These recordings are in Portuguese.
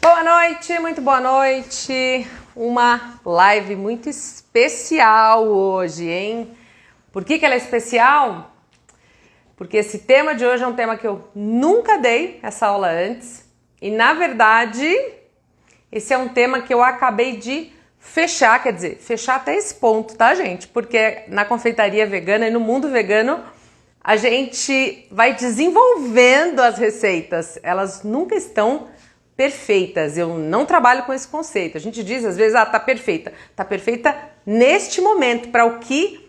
Boa noite, muito boa noite. Uma live muito especial hoje, hein? Por que ela é especial? Porque esse tema de hoje é um tema que eu nunca dei essa aula antes. E, na verdade, esse é um tema que eu acabei de fechar, quer dizer, fechar até esse ponto, tá, gente? Porque na confeitaria vegana e no mundo vegano, a gente vai desenvolvendo as receitas. Elas nunca estão perfeitas. Eu não trabalho com esse conceito. A gente diz às vezes, tá perfeita. Tá perfeita neste momento, para o que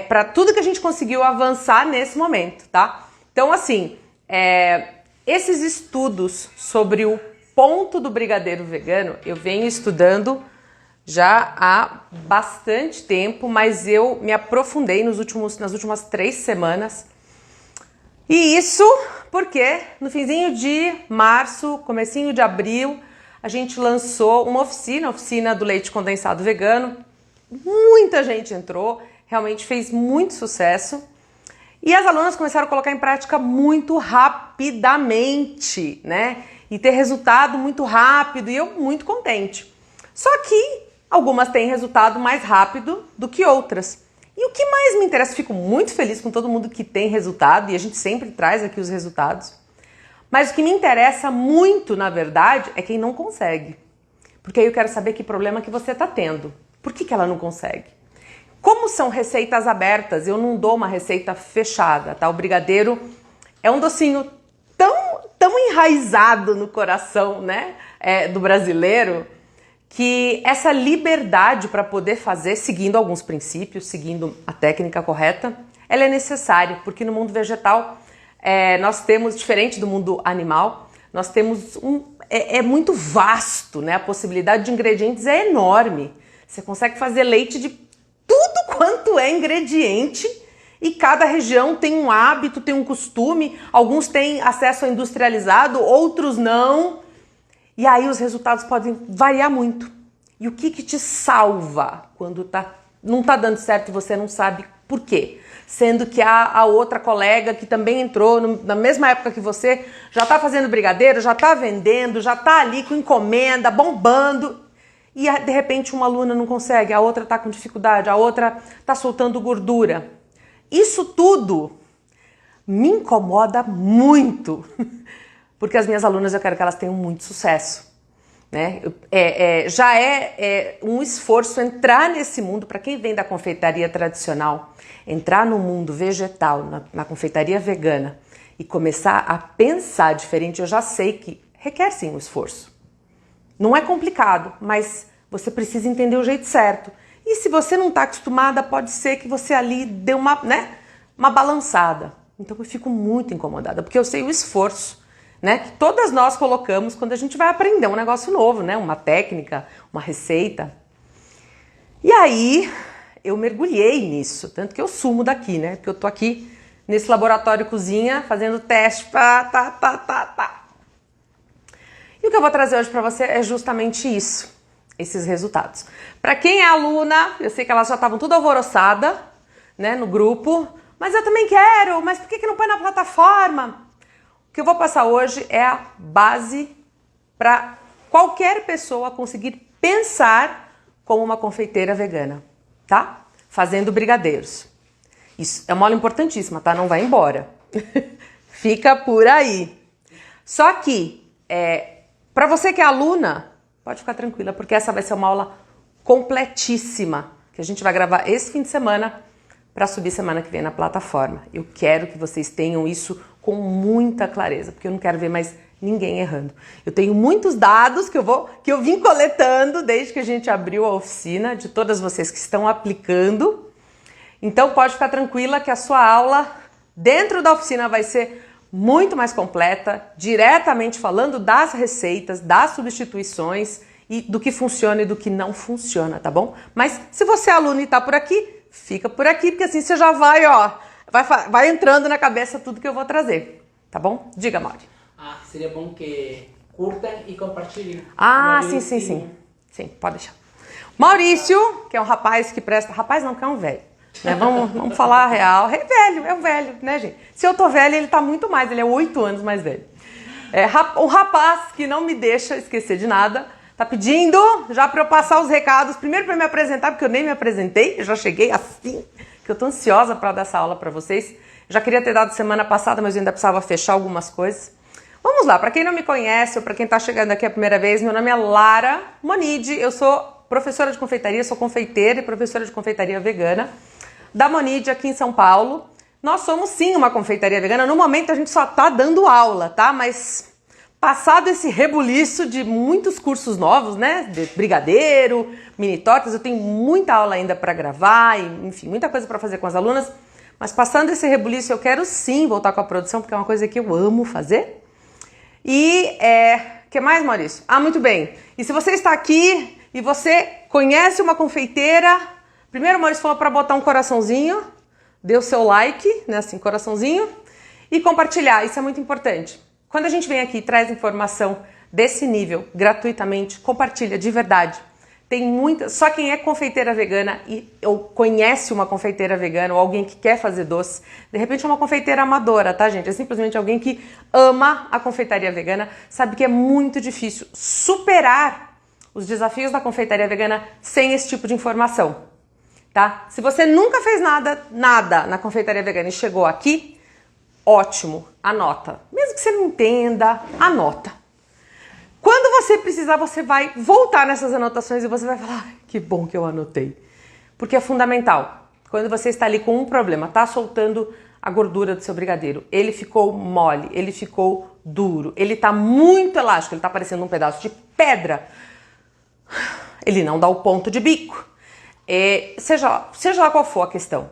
para tudo que a gente conseguiu avançar nesse momento, tá? Então, assim, esses estudos sobre o ponto do brigadeiro vegano, eu venho estudando já há bastante tempo, mas eu me aprofundei nas últimas 3 semanas. E isso porque no finzinho de março, comecinho de abril, a gente lançou uma oficina do leite condensado vegano. Muita gente entrou, realmente fez muito sucesso. E as alunas começaram a colocar em prática muito rapidamente, né? E ter resultado muito rápido, e eu muito contente. Só que algumas têm resultado mais rápido do que outras. E o que mais me interessa, fico muito feliz com todo mundo que tem resultado, e a gente sempre traz aqui os resultados. Mas o que me interessa muito, na verdade, é quem não consegue. Porque aí eu quero saber que problema que você está tendo. Por que ela não consegue? Como são receitas abertas, eu não dou uma receita fechada, tá? O brigadeiro é um docinho tão enraizado no coração, né, do brasileiro, que essa liberdade para poder fazer, seguindo alguns princípios, seguindo a técnica correta, ela é necessária, porque no mundo vegetal nós temos, diferente do mundo animal, nós temos é muito vasto, né? A possibilidade de ingredientes é enorme. Você consegue fazer leite de tudo quanto é ingrediente, e cada região tem um hábito, tem um costume, alguns têm acesso a industrializado, outros não. E aí os resultados podem variar muito. E o que te salva quando não tá dando certo e você não sabe por quê? Sendo que a outra colega que também entrou na mesma época que você, já tá fazendo brigadeiro, já tá vendendo, já tá ali com encomenda, bombando. E de repente uma aluna não consegue, a outra tá com dificuldade, a outra tá soltando gordura. Isso tudo me incomoda muito. Porque as minhas alunas, eu quero que elas tenham muito sucesso, né? Já é um esforço entrar nesse mundo, para quem vem da confeitaria tradicional, entrar no mundo vegetal, na confeitaria vegana, e começar a pensar diferente. Eu já sei que requer sim um esforço. Não é complicado, mas você precisa entender o jeito certo. E se você não está acostumada, pode ser que você ali dê uma balançada. Então eu fico muito incomodada, porque eu sei o esforço, né, que todas nós colocamos quando a gente vai aprender um negócio novo, né, uma técnica, uma receita. E aí eu mergulhei nisso, tanto que eu sumo daqui, né, porque eu tô aqui nesse laboratório cozinha fazendo teste, E o que eu vou trazer hoje para você é justamente isso, esses resultados. Para quem é aluna, eu sei que elas já estavam tudo alvoroçada, né, no grupo, mas eu também quero, mas por que não põe na plataforma? O que eu vou passar hoje é a base para qualquer pessoa conseguir pensar como uma confeiteira vegana, tá? Fazendo brigadeiros. Isso é uma aula importantíssima, tá? Não vai embora. Fica por aí. Só que, para você que é aluna, pode ficar tranquila, porque essa vai ser uma aula completíssima, que a gente vai gravar esse fim de semana para subir semana que vem na plataforma. Eu quero que vocês tenham isso com muita clareza, porque eu não quero ver mais ninguém errando. Eu tenho muitos dados que eu vim coletando desde que a gente abriu a oficina, de todas vocês que estão aplicando. Então pode ficar tranquila que a sua aula dentro da oficina vai ser muito mais completa, diretamente falando das receitas, das substituições e do que funciona e do que não funciona, tá bom? Mas se você é aluno e tá por aqui, fica por aqui, porque assim você já vai entrando na cabeça tudo que eu vou trazer, tá bom? Diga, Mauri. Seria bom que curtam e compartilhem. Sim, pode deixar. Maurício, que é um rapaz que presta... Rapaz não, que é um velho. Né? Vamos falar a real. É um velho, né, gente? Se eu tô velha, ele tá muito mais. Ele é 8 anos mais velho. Um rapaz que não me deixa esquecer de nada, tá pedindo já para eu passar os recados, primeiro para me apresentar, porque eu nem me apresentei, eu já cheguei assim, que eu tô ansiosa para dar essa aula para vocês. Já queria ter dado semana passada, mas eu ainda precisava fechar algumas coisas. Vamos lá, para quem não me conhece ou para quem tá chegando aqui a primeira vez, meu nome é Lara Monide, eu sou professora de confeitaria, sou confeiteira e professora de confeitaria vegana da Monide aqui em São Paulo. Nós somos sim uma confeitaria vegana, no momento a gente só tá dando aula, tá? Mas passado esse rebuliço de muitos cursos novos, né? De brigadeiro, mini tortas, eu tenho muita aula ainda para gravar, e, enfim, muita coisa para fazer com as alunas. Mas passando esse rebuliço, eu quero sim voltar com a produção, porque é uma coisa que eu amo fazer. E, que mais, Maurício? Ah, muito bem. E se você está aqui e você conhece uma confeiteira, primeiro o Maurício falou para botar um coraçãozinho, dê o seu like, né, assim, coraçãozinho, e compartilhar, isso é muito importante. Quando a gente vem aqui e traz informação desse nível, gratuitamente, compartilha, de verdade. Tem muita, só quem é confeiteira vegana ou conhece uma confeiteira vegana ou alguém que quer fazer doce, de repente é uma confeiteira amadora, tá, gente? É simplesmente alguém que ama a confeitaria vegana, sabe que é muito difícil superar os desafios da confeitaria vegana sem esse tipo de informação. Tá? Se você nunca fez nada na confeitaria vegana e chegou aqui, ótimo, anota. Mesmo que você não entenda, anota. Quando você precisar, você vai voltar nessas anotações e você vai falar, que bom que eu anotei. Porque é fundamental. Quando você está ali com um problema, tá soltando a gordura do seu brigadeiro, ele ficou mole, ele ficou duro, ele tá muito elástico, ele tá parecendo um pedaço de pedra, ele não dá o ponto de bico. Seja lá qual for a questão,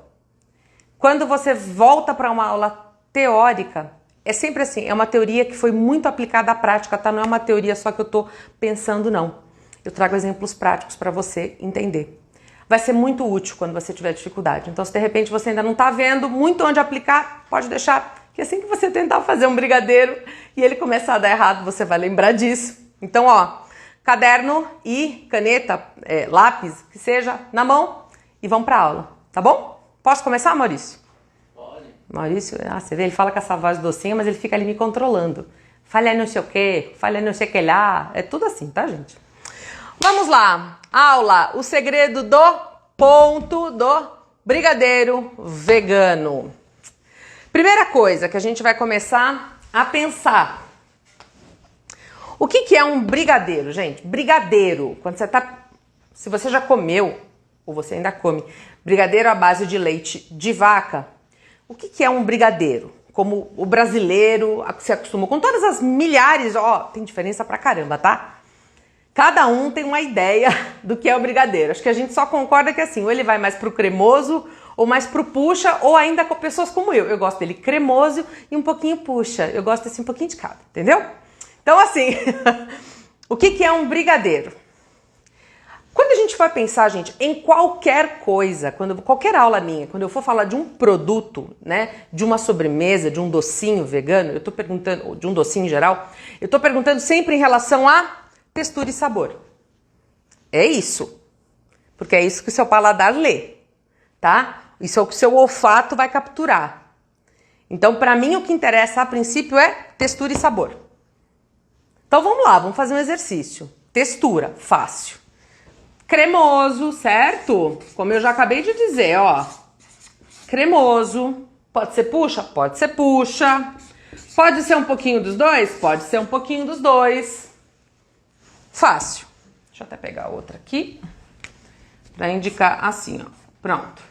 quando você volta para uma aula teórica, é sempre assim, é uma teoria que foi muito aplicada à prática, tá? Não é uma teoria só que eu tô pensando, não. Eu trago exemplos práticos para você entender. Vai ser muito útil quando você tiver dificuldade. Então, se de repente você ainda não tá vendo muito onde aplicar, pode deixar que assim que você tentar fazer um brigadeiro e ele começar a dar errado, você vai lembrar disso. Então, ó, caderno e caneta, lápis, que seja, na mão e vamos para aula, tá bom? Posso começar, Maurício? Pode. Maurício, você vê, ele fala com essa voz docinha, mas ele fica ali me controlando. Fala não sei o quê, fala não sei o que lá, é tudo assim, tá, gente? Vamos lá, aula, o segredo do ponto do brigadeiro vegano. Primeira coisa que a gente vai começar a pensar. O que é um brigadeiro, gente? Brigadeiro, quando você se você já comeu, ou você ainda come, brigadeiro à base de leite de vaca, o que é um brigadeiro? Como o brasileiro se acostumou com todas as milhares, tem diferença pra caramba, tá? Cada um tem uma ideia do que é o brigadeiro. Acho que a gente só concorda que assim, ou ele vai mais pro cremoso, ou mais pro puxa, ou ainda com pessoas como eu. Eu gosto dele cremoso e um pouquinho puxa. Eu gosto desse um pouquinho de cada, entendeu? Então, assim, o que é um brigadeiro? Quando a gente vai pensar, gente, em qualquer coisa, qualquer aula minha, quando eu for falar de um produto, né, de uma sobremesa, de um docinho vegano, eu tô perguntando, de um docinho em geral, eu tô perguntando sempre em relação a textura e sabor. É isso. Porque é isso que o seu paladar lê, tá? Isso é o que o seu olfato vai capturar. Então, para mim, o que interessa a princípio é textura e sabor. Então vamos lá, vamos fazer um exercício. Textura, fácil. Cremoso, certo? Como eu já acabei de dizer, ó. Cremoso. Pode ser puxa? Pode ser puxa. Pode ser um pouquinho dos dois? Pode ser um pouquinho dos dois. Fácil. Deixa eu até pegar outra aqui. Pra indicar assim, ó. Pronto.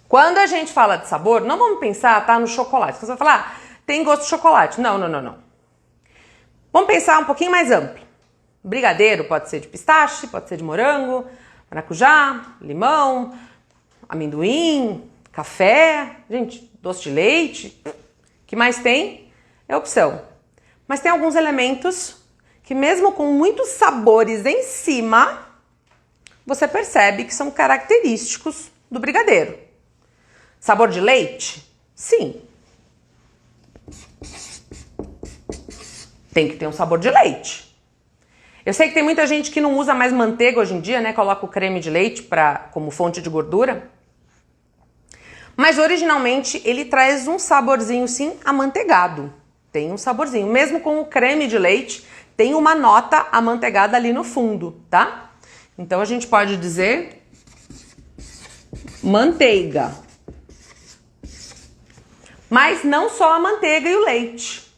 Quando a gente fala de sabor, não vamos pensar, tá, no chocolate. Você vai falar, tem gosto de chocolate. Não, não, não, não. Vamos pensar um pouquinho mais amplo. Brigadeiro pode ser de pistache, pode ser de morango, maracujá, limão, amendoim, café, gente, doce de leite. O que mais tem? É opção. Mas tem alguns elementos que mesmo com muitos sabores em cima, você percebe que são característicos do brigadeiro. Sabor de leite? Sim. Tem que ter um sabor de leite. Eu sei que tem muita gente que não usa mais manteiga hoje em dia, né? Coloca o creme de leite como fonte de gordura. Mas originalmente ele traz um saborzinho, sim, amanteigado. tem um saborzinho. Mesmo com o creme de leite, tem uma nota amanteigada ali no fundo, tá? Então a gente pode dizer manteiga. Mas não só a manteiga e o leite.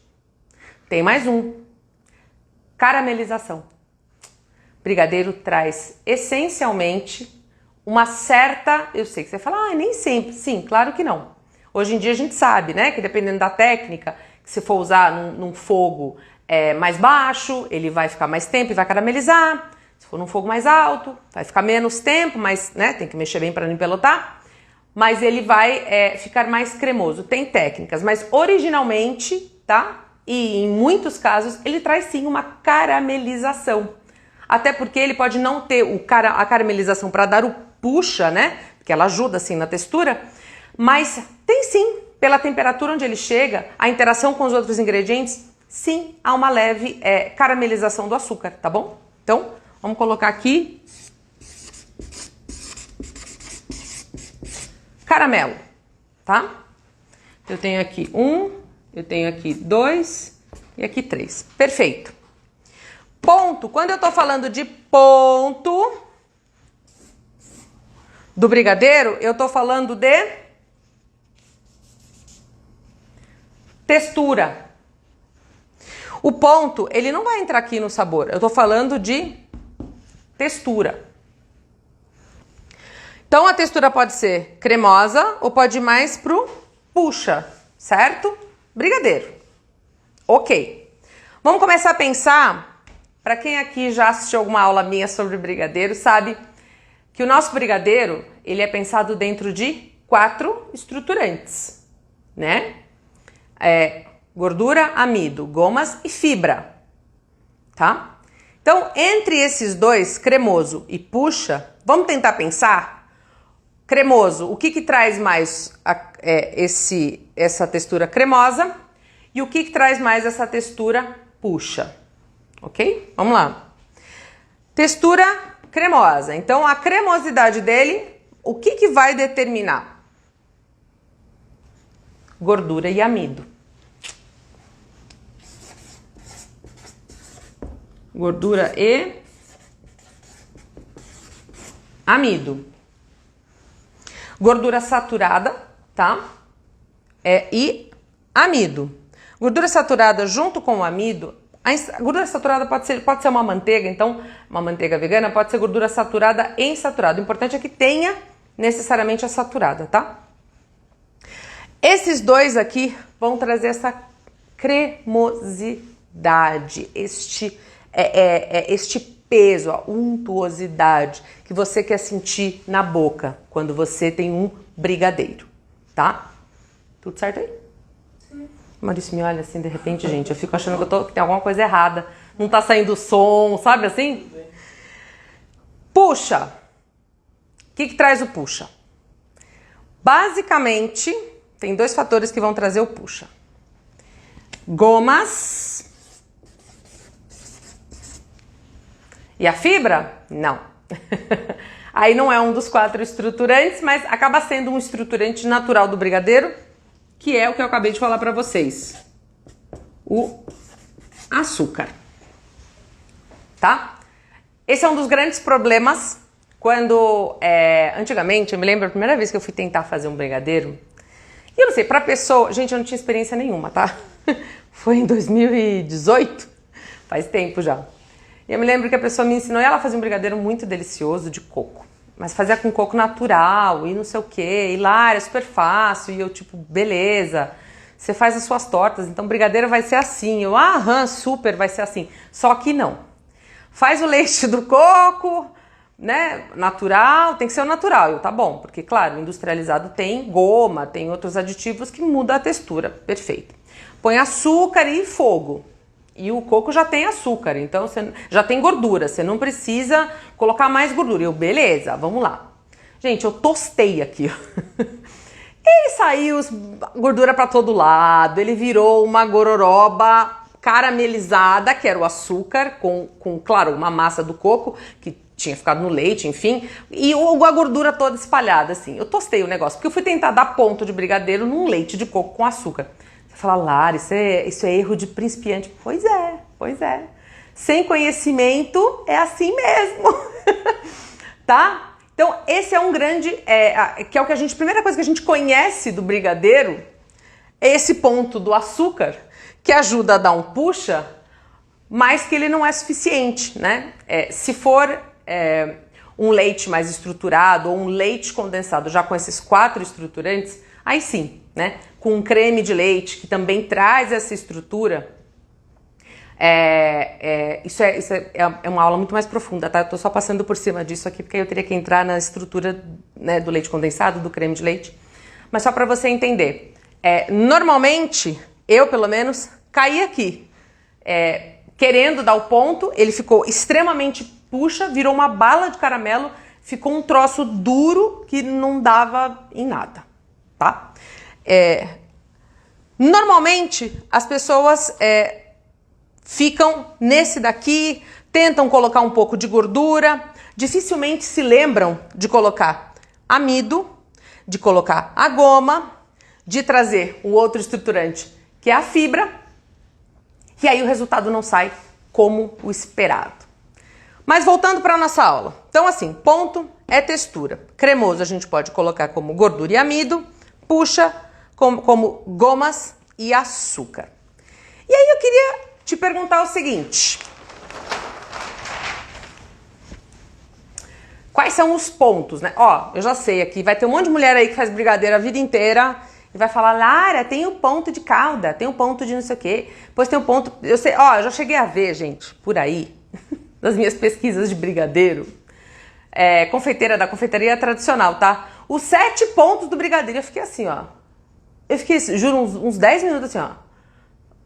Tem mais um. Caramelização. Brigadeiro traz essencialmente uma certa... Eu sei que você fala, nem sempre. Sim, claro que não. Hoje em dia a gente sabe, né, que dependendo da técnica, que se for usar num fogo mais baixo, ele vai ficar mais tempo e vai caramelizar. Se for num fogo mais alto, vai ficar menos tempo, mas né, tem que mexer bem para não empelotar. Mas ele vai ficar mais cremoso. Tem técnicas, mas originalmente, tá? E em muitos casos, ele traz sim uma caramelização. Até porque ele pode não ter a caramelização para dar o puxa, né? Porque ela ajuda assim na textura. Mas tem sim, pela temperatura onde ele chega, a interação com os outros ingredientes, sim, há uma leve caramelização do açúcar, tá bom? Então, vamos colocar aqui caramelo, tá? Eu tenho aqui 1, eu tenho aqui 2 e aqui 3. Perfeito. Ponto. Quando eu tô falando de ponto do brigadeiro, eu tô falando de textura. O ponto, ele não vai entrar aqui no sabor. Eu tô falando de textura. Então a textura pode ser cremosa ou pode ir mais pro puxa, certo? Brigadeiro. Ok. Vamos começar a pensar, para quem aqui já assistiu alguma aula minha sobre brigadeiro, sabe que o nosso brigadeiro, ele é pensado dentro de 4 estruturantes, né? Gordura, amido, gomas e fibra, tá? Então, entre esses dois, cremoso e puxa, vamos tentar pensar. Cremoso, o que traz mais essa textura cremosa e o que traz mais essa textura puxa, ok? Vamos lá. Textura cremosa, então a cremosidade dele, o que vai determinar? Gordura e amido. Gordura e amido. Gordura saturada, tá? E amido. Gordura saturada junto com o amido. A gordura saturada pode ser uma manteiga, então uma manteiga vegana pode ser gordura saturada e insaturada. O importante é que tenha necessariamente a saturada, tá? Esses dois aqui vão trazer essa cremosidade, este peso, a untuosidade que você quer sentir na boca quando você tem um brigadeiro, tá? Tudo certo aí? Sim. Maurício me olha assim de repente, gente, eu fico achando que tem alguma coisa errada, não tá saindo som, sabe assim? Sim. Puxa. O que traz o puxa? Basicamente, tem 2 fatores que vão trazer o puxa. Gomas e a fibra? Não. Aí não é um dos 4 estruturantes, mas acaba sendo um estruturante natural do brigadeiro, que é o que eu acabei de falar para vocês. O açúcar. Tá? Esse é um dos grandes problemas quando, antigamente, eu me lembro a primeira vez que eu fui tentar fazer um brigadeiro, e eu não sei, pra pessoa, gente, eu não tinha experiência nenhuma, tá? Foi em 2018, faz tempo já. E eu me lembro que a pessoa me ensinou e ela fazia um brigadeiro muito delicioso de coco. Mas fazia com coco natural e não sei o que. E lá era super fácil. E eu tipo, beleza, você faz as suas tortas, então brigadeiro vai ser assim. Eu, super, vai ser assim. Só que não. Faz o leite do coco, né, natural, tem que ser o natural. Eu, tá bom, porque claro, o industrializado tem goma, tem outros aditivos que mudam a textura. Perfeito. Põe açúcar e fogo. E o coco já tem açúcar, então você já tem gordura, você não precisa colocar mais gordura. Eu, beleza, vamos lá. Gente, eu tostei aqui. Ele saiu gordura para todo lado, ele virou uma gororoba caramelizada, que era o açúcar, com, claro, uma massa do coco, que tinha ficado no leite, enfim, e a gordura toda espalhada, assim. Eu tostei o negócio, porque eu fui tentar dar ponto de brigadeiro num leite de coco com açúcar. Fala, Lara, isso é erro de principiante. Pois é, pois é. Sem conhecimento é assim mesmo, tá? Então, esse é um grande, que é o que primeira coisa que a gente conhece do brigadeiro, é esse ponto do açúcar, que ajuda a dar um puxa, mas que ele não é suficiente, né? Se for um leite mais estruturado ou um leite condensado já com esses 4 estruturantes, aí sim, né? Com um creme de leite que também traz essa estrutura, isso é uma aula muito mais profunda, tá? Eu tô só passando por cima disso aqui, porque eu teria que entrar na estrutura, né, do leite condensado, do creme de leite. Mas só para você entender, normalmente, eu pelo menos, caí aqui, querendo dar o ponto, ele ficou extremamente puxa, virou uma bala de caramelo, ficou um troço duro que não dava em nada, tá? Normalmente, as pessoas ficam nesse daqui, tentam colocar um pouco de gordura, dificilmente se lembram de colocar amido, de colocar a goma, de trazer o outro estruturante, que é a fibra, e aí o resultado não sai como o esperado. Mas voltando para a nossa aula. Então assim, ponto é textura. Cremoso a gente pode colocar como gordura e amido, puxa como gomas e açúcar. E aí eu queria te perguntar o seguinte: quais são os pontos, né? Ó, eu já sei aqui, vai ter um monte de mulher aí que faz brigadeiro a vida inteira e vai falar, Lara, tem o ponto de calda, tem o ponto de não sei o quê, depois tem o ponto, eu sei, ó, eu já cheguei a ver, gente, por aí, nas minhas pesquisas de brigadeiro, confeiteira da confeitaria tradicional, tá? Os 7 pontos do brigadeiro, eu fiquei assim, ó, juro, uns 10 minutos assim, ó,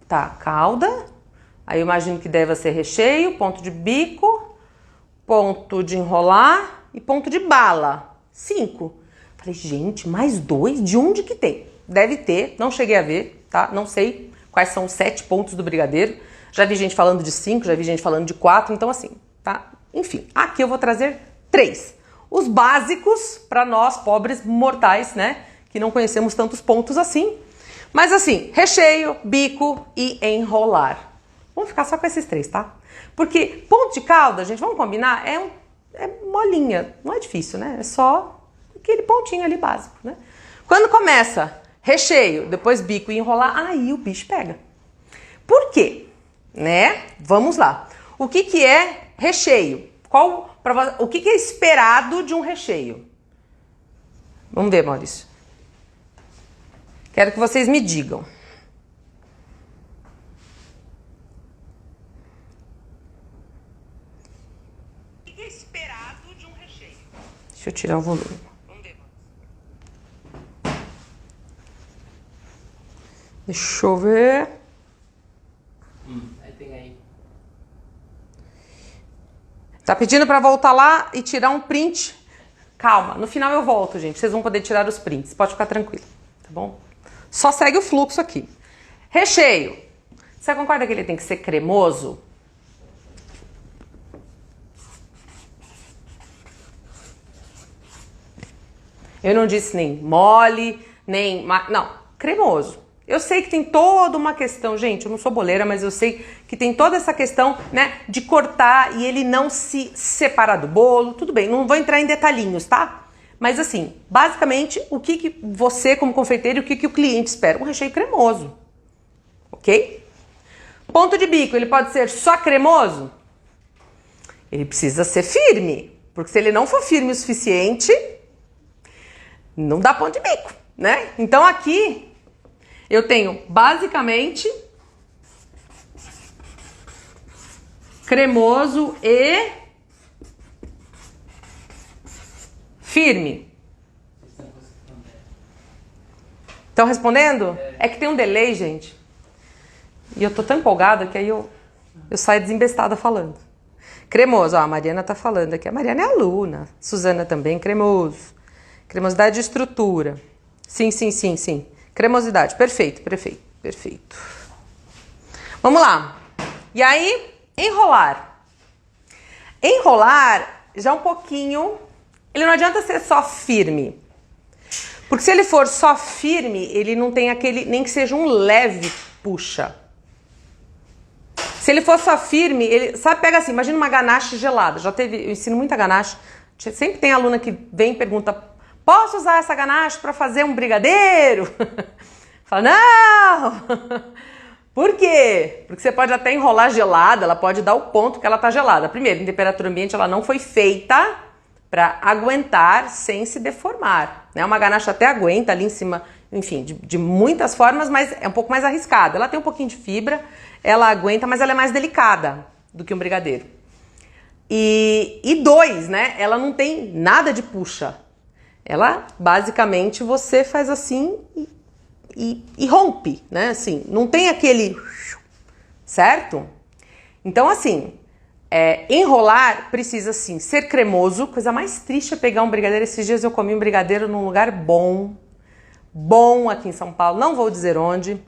tá, calda, aí eu imagino que deve ser recheio, ponto de bico, ponto de enrolar e ponto de bala. 5. Falei, gente, mais 2? De onde que tem? Deve ter, não cheguei a ver, tá? Não sei quais são os 7 pontos do brigadeiro. Já vi gente falando de 5, já vi gente falando de 4, então assim, tá? Enfim, aqui eu vou trazer 3. Os básicos para nós, pobres mortais, né? Que não conhecemos tantos pontos assim. Mas assim, recheio, bico e enrolar. Vamos ficar só com esses 3, tá? Porque ponto de calda, gente, vamos combinar, é molinha, não é difícil, né? É só aquele pontinho ali básico, né? Quando começa recheio, depois bico e enrolar, aí o bicho pega. Por quê? Né? Vamos lá. O que é recheio? O que é esperado de um recheio? Vamos ver, Maurício. Quero que vocês me digam. O que é esperado de um recheio? Deixa eu tirar o volume. Vamos ver. Deixa eu ver. Aí tem aí. Tá pedindo para voltar lá e tirar um print? Calma, no final eu volto, gente. Vocês vão poder tirar os prints. Pode ficar tranquilo, tá bom? Só segue o fluxo aqui. Recheio. Você concorda que ele tem que ser cremoso? Eu não disse nem mole, nem... Não, cremoso. Eu sei que tem toda uma questão, gente, eu não sou boleira, mas eu sei que tem toda essa questão, né, de cortar e ele não se separar do bolo. Tudo bem, não vou entrar em detalhinhos, tá? Mas assim, basicamente, o que você como confeiteiro, o que o cliente espera? Um recheio cremoso, ok? Ponto de bico, ele pode ser só cremoso? Ele precisa ser firme, porque se ele não for firme o suficiente, não dá ponto de bico, né? Então aqui eu tenho basicamente cremoso e firme. Estão respondendo? É que tem um delay, gente. E eu tô tão empolgada que aí eu saio desembestada falando. Cremoso, ó, a Mariana tá falando aqui. A Mariana é aluna. Suzana também, cremoso. Cremosidade de estrutura. Sim, sim, sim, sim. Cremosidade, perfeito, perfeito, perfeito. Vamos lá. E aí, enrolar. Enrolar já um pouquinho... Ele não adianta ser só firme. Porque se ele for só firme, ele não tem aquele, nem que seja um leve puxa. Se ele for só firme, ele, sabe, pega assim, imagina uma ganache gelada. Já teve, eu ensino muita ganache. Sempre tem aluna que vem e pergunta, posso usar essa ganache para fazer um brigadeiro? Fala, não! Por quê? Porque você pode até enrolar gelada, ela pode dar o ponto que ela tá gelada. Primeiro, em temperatura ambiente, ela não foi feita para aguentar sem se deformar, né? Uma ganache até aguenta ali em cima, enfim, de muitas formas, mas é um pouco mais arriscada. Ela tem um pouquinho de fibra, ela aguenta, mas ela é mais delicada do que um brigadeiro. E dois, né? Ela não tem nada de puxa. Ela, basicamente, você faz assim e rompe, né? Assim, não tem aquele... Certo? Então, assim, enrolar precisa, sim, ser cremoso. Coisa mais triste é pegar um brigadeiro. Esses dias eu comi um brigadeiro num lugar bom aqui em São Paulo. Não vou dizer onde,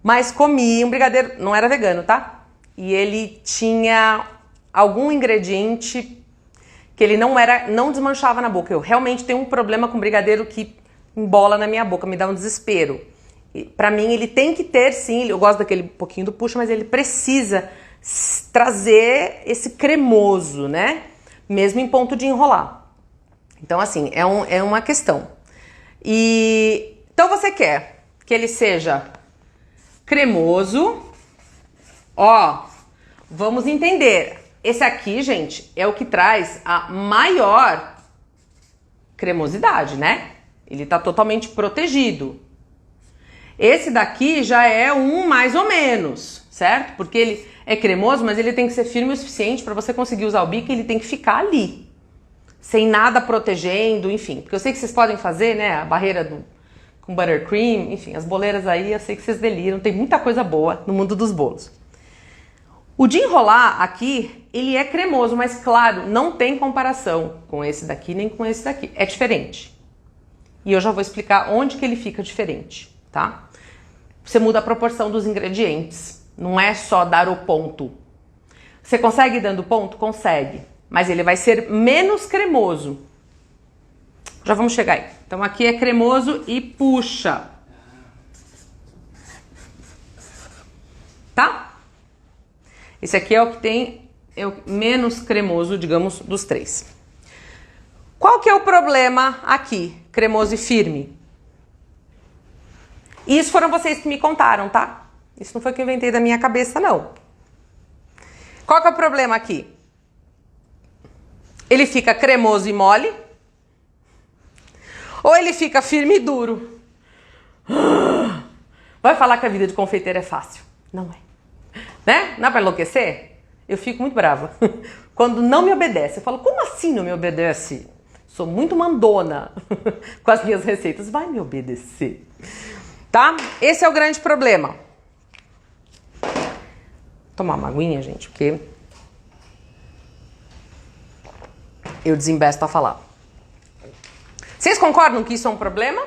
mas comi um brigadeiro, não era vegano, tá? E ele tinha algum ingrediente que ele não desmanchava na boca. Eu realmente tenho um problema com brigadeiro que embola na minha boca, me dá um desespero. E, pra mim ele tem que ter, sim, eu gosto daquele pouquinho do puxa, mas ele precisa trazer esse cremoso, né? Mesmo em ponto de enrolar. Então, assim, é uma questão. Então você quer que ele seja cremoso. Ó, vamos entender. Esse aqui, gente, é o que traz a maior cremosidade, né? Ele tá totalmente protegido. Esse daqui já é um mais ou menos, certo? Porque ele é cremoso, mas ele tem que ser firme o suficiente para você conseguir usar o bico, ele tem que ficar ali, sem nada protegendo, enfim. Porque eu sei que vocês podem fazer, né, a barreira com buttercream, enfim, as boleiras aí, eu sei que vocês deliram, tem muita coisa boa no mundo dos bolos. O de enrolar aqui, ele é cremoso, mas claro, não tem comparação com esse daqui nem com esse daqui. É diferente. E eu já vou explicar onde que ele fica diferente, tá? Você muda a proporção dos ingredientes. Não é só dar o ponto. Você consegue ir dando ponto? Consegue. Mas ele vai ser menos cremoso. Já vamos chegar aí. Então aqui é cremoso e puxa. Tá? Esse aqui é o que tem o menos cremoso, digamos, dos três. Qual que é o problema aqui, cremoso e firme? Isso foram vocês que me contaram, tá? Isso não foi que eu inventei da minha cabeça, não. Qual que é o problema aqui? Ele fica cremoso e mole? Ou ele fica firme e duro? Vai falar que a vida de confeiteiro é fácil. Não é. Né? Não é pra enlouquecer? Eu fico muito brava. Quando não me obedece. Eu falo, como assim não me obedece? Sou muito mandona com as minhas receitas. Vai me obedecer. Tá? Esse é o grande problema. Vou tomar uma aguinha, gente, porque eu desembesto a falar. Vocês concordam que isso é um problema?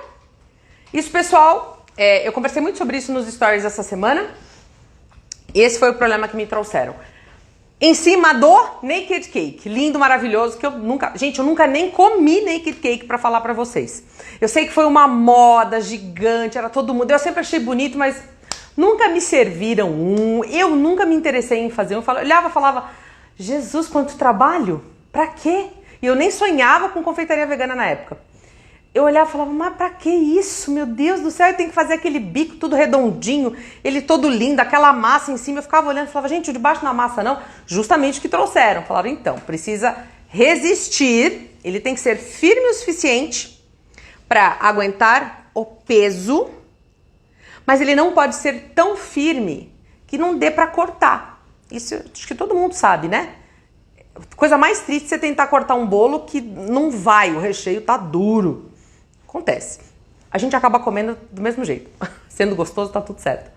Isso, pessoal, eu conversei muito sobre isso nos stories essa semana. Esse foi o problema que me trouxeram. Em cima do Naked Cake. Lindo, maravilhoso, que eu nunca... Gente, eu nunca nem comi Naked Cake pra falar pra vocês. Eu sei que foi uma moda gigante, era todo mundo... Eu sempre achei bonito, mas nunca me serviram um. Eu nunca me interessei em fazer um. Eu olhava e falava, Jesus, quanto trabalho? Pra quê? E eu nem sonhava com confeitaria vegana na época. Eu olhava e falava, mas pra que isso? Meu Deus do céu, eu tenho que fazer aquele bico tudo redondinho, ele todo lindo, aquela massa em cima. Eu ficava olhando e falava, gente, o de baixo não é massa não. Justamente o que trouxeram. Falaram, então, precisa resistir, ele tem que ser firme o suficiente para aguentar o peso, mas ele não pode ser tão firme que não dê para cortar. Isso acho que todo mundo sabe, né? Coisa mais triste é você tentar cortar um bolo que não vai, o recheio tá duro. Acontece. A gente acaba comendo do mesmo jeito. Sendo gostoso, tá tudo certo.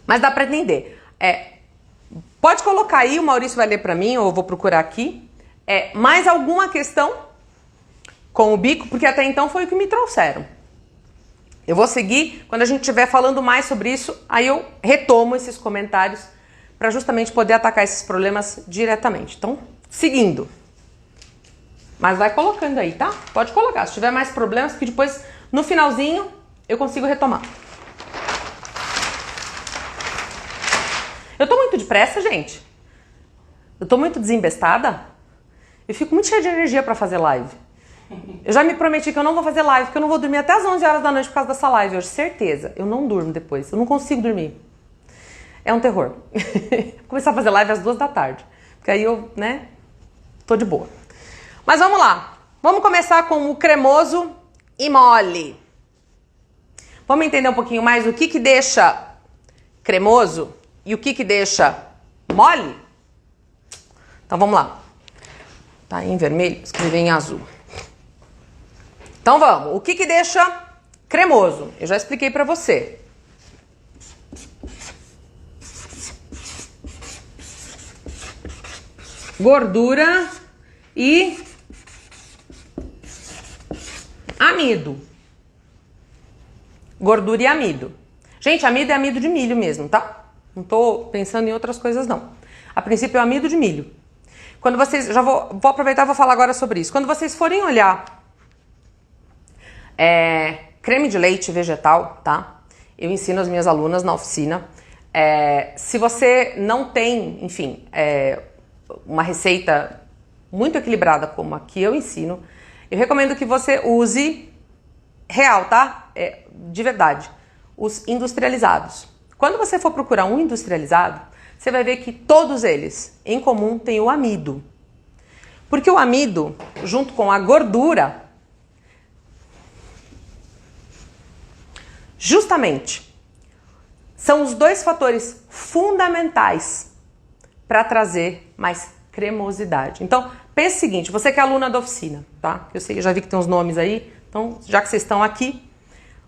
Mas dá pra entender. Pode colocar aí, o Maurício vai ler pra mim, ou eu vou procurar aqui. Mais alguma questão com o bico? Porque até então foi o que me trouxeram. Eu vou seguir, quando a gente estiver falando mais sobre isso, aí eu retomo esses comentários para justamente poder atacar esses problemas diretamente. Então, seguindo. Mas vai colocando aí, tá? Pode colocar. Se tiver mais problemas, que depois, no finalzinho, eu consigo retomar. Eu tô muito depressa, gente. Eu tô muito desembestada. Eu fico muito cheia de energia pra fazer live. Eu já me prometi que eu não vou fazer live, porque eu não vou dormir até as 11 horas da noite por causa dessa live hoje. Certeza. Eu não durmo depois. Eu não consigo dormir. É um terror. Vou começar a fazer live às 2 da tarde. Porque aí eu, né, tô de boa. Mas vamos lá. Vamos começar com o cremoso e mole. Vamos entender um pouquinho mais o que deixa cremoso e o que deixa mole? Então vamos lá. Tá em vermelho, escrevi em azul. Então vamos. O que deixa cremoso? Eu já expliquei pra você. Gordura e amido. Gordura e amido. Gente, amido é amido de milho mesmo, tá? Não tô pensando em outras coisas, não. A princípio é amido de milho. Quando vocês... Já vou aproveitar e vou falar agora sobre isso. Quando vocês forem olhar creme de leite vegetal, tá? Eu ensino as minhas alunas na oficina. Se você não tem, enfim, uma receita muito equilibrada como a que eu ensino, eu recomendo que você use real, tá? De verdade. Os industrializados. Quando você for procurar um industrializado, você vai ver que todos eles, em comum, têm o amido. Porque o amido, junto com a gordura, justamente, são os dois fatores fundamentais para trazer mais cremosidade. Então, pense o seguinte, você que é aluna da oficina, tá? Eu sei, eu já vi que tem uns nomes aí, então, já que vocês estão aqui,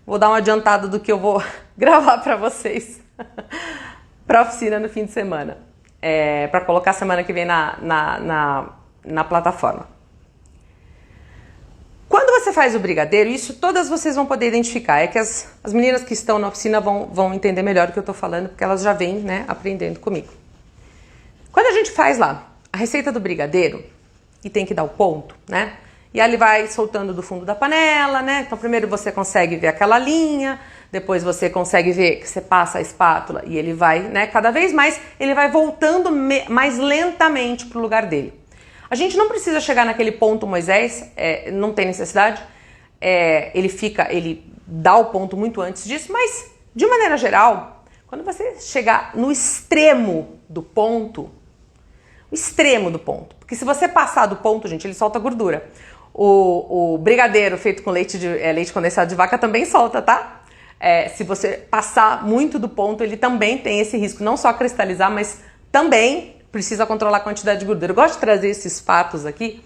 vou dar uma adiantada do que eu vou gravar para vocês para a oficina no fim de semana, para colocar semana que vem na plataforma. Quando você faz o brigadeiro, isso todas vocês vão poder identificar, é que as meninas que estão na oficina vão entender melhor o que eu estou falando, porque elas já vêm, né, aprendendo comigo. Quando a gente faz lá a receita do brigadeiro, e tem que dar o ponto, né, e aí ele vai soltando do fundo da panela, né, então primeiro você consegue ver aquela linha, depois você consegue ver que você passa a espátula e ele vai, né, cada vez mais, ele vai voltando mais lentamente para o lugar dele. A gente não precisa chegar naquele ponto, Moisés, não tem necessidade, ele dá o ponto muito antes disso, mas de maneira geral, quando você chegar no extremo do ponto, porque se você passar do ponto, gente, ele solta gordura. O brigadeiro feito com leite condensado de vaca também solta, tá? Se você passar muito do ponto, ele também tem esse risco, não só cristalizar, mas também precisa controlar a quantidade de gordura. Eu gosto de trazer esses fatos aqui,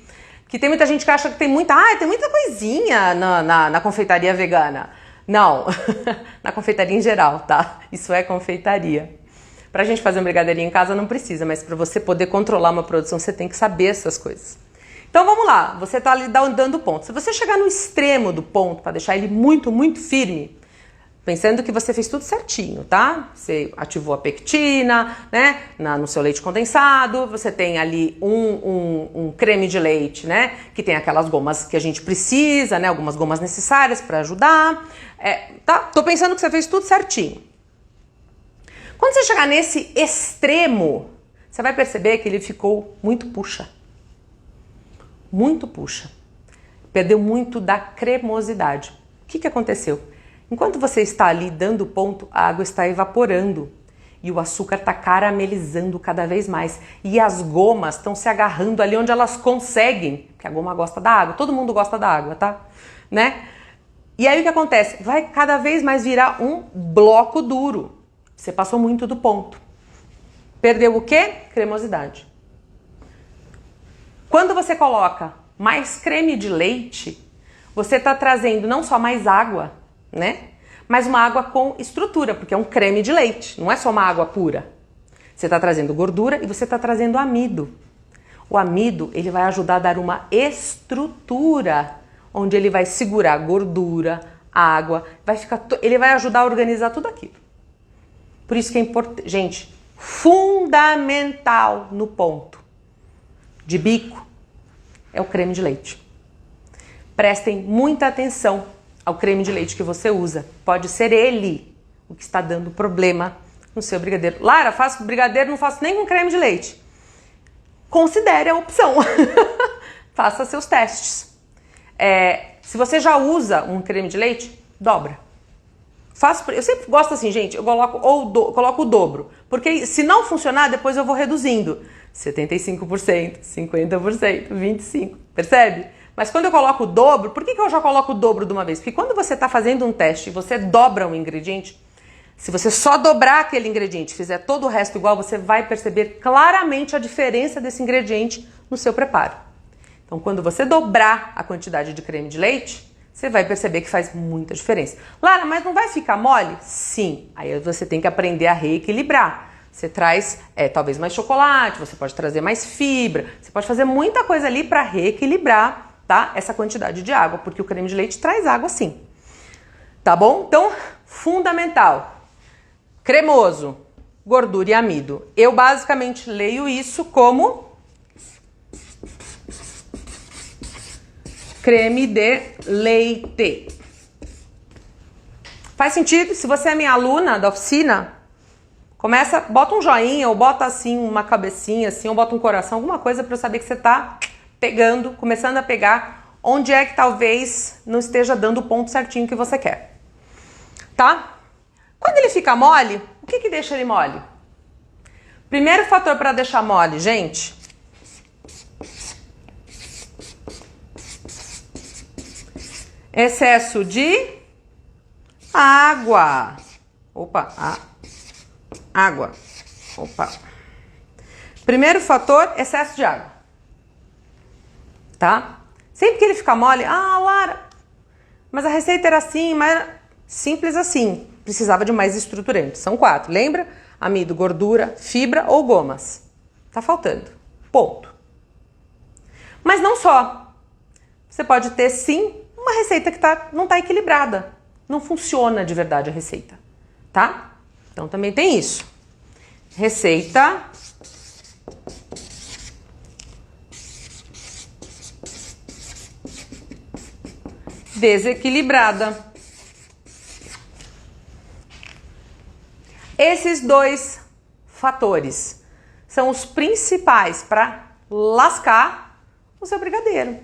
que tem muita gente que acha que tem muita coisinha na confeitaria vegana. Não, na confeitaria em geral, tá? Isso é confeitaria. Pra gente fazer um brigadeirinho em casa não precisa, mas para você poder controlar uma produção, você tem que saber essas coisas. Então vamos lá, você tá ali dando ponto. Se você chegar no extremo do ponto, para deixar ele muito, muito firme, pensando que você fez tudo certinho, tá? Você ativou a pectina, né? No seu leite condensado, você tem ali um creme de leite, né? Que tem aquelas gomas que a gente precisa, né? Algumas gomas necessárias para ajudar. Tá? Tô pensando que você fez tudo certinho. Quando você chegar nesse extremo, você vai perceber que ele ficou muito puxa. Muito puxa. Perdeu muito da cremosidade. O que aconteceu? Enquanto você está ali dando ponto, a água está evaporando e o açúcar está caramelizando cada vez mais. E as gomas estão se agarrando ali onde elas conseguem, porque a goma gosta da água, todo mundo gosta da água, tá? Né? E aí o que acontece? Vai cada vez mais virar um bloco duro. Você passou muito do ponto. Perdeu o quê? Cremosidade. Quando você coloca mais creme de leite, você está trazendo não só mais água, né? Mas uma água com estrutura, porque é um creme de leite, não é só uma água pura. Você está trazendo gordura e você está trazendo amido. O amido, ele vai ajudar a dar uma estrutura, onde ele vai segurar gordura, água, ele vai ajudar a organizar tudo aquilo. Por isso que é importante, gente, fundamental no ponto de bico, é o creme de leite. Prestem muita atenção ao creme de leite que você usa. Pode ser ele o que está dando problema no seu brigadeiro. Lara, faço brigadeiro, não faço nem com creme de leite. Considere a opção. Faça seus testes. Se você já usa um creme de leite, dobra. Eu sempre gosto assim, gente, eu coloco o dobro. Porque se não funcionar, depois eu vou reduzindo. 75%, 50%, 25%. Percebe? Mas quando eu coloco o dobro, por que eu já coloco o dobro de uma vez? Porque quando você está fazendo um teste e você dobra um ingrediente, se você só dobrar aquele ingrediente e fizer todo o resto igual, você vai perceber claramente a diferença desse ingrediente no seu preparo. Então, quando você dobrar a quantidade de creme de leite, você vai perceber que faz muita diferença. Lara, mas não vai ficar mole? Sim. Aí você tem que aprender a reequilibrar. Você traz talvez mais chocolate, você pode trazer mais fibra, você pode fazer muita coisa ali para reequilibrar, tá? Essa quantidade de água, porque o creme de leite traz água sim. Tá bom? Então, fundamental. Cremoso, gordura e amido. Eu basicamente leio isso como creme de leite. Faz sentido? Se você é minha aluna da oficina, bota um joinha, ou bota assim uma cabecinha, assim, ou bota um coração, alguma coisa para eu saber que você tá pegando, começando a pegar onde é que talvez não esteja dando o ponto certinho que você quer. Tá? Quando ele fica mole, o que deixa ele mole? Primeiro fator para deixar mole, gente, excesso de água. Água. Primeiro fator, excesso de água. Tá? Sempre que ele fica mole, Lara, mas a receita era assim, mas era simples assim. Precisava de mais estruturante. São 4, lembra? Amido, gordura, fibra ou gomas. Tá faltando. Ponto. Mas não só. Você pode ter, sim, uma receita que não tá equilibrada. Não funciona de verdade a receita. Tá? Então também tem isso. Receita desequilibrada. Esses 2 fatores são os principais para lascar o seu brigadeiro.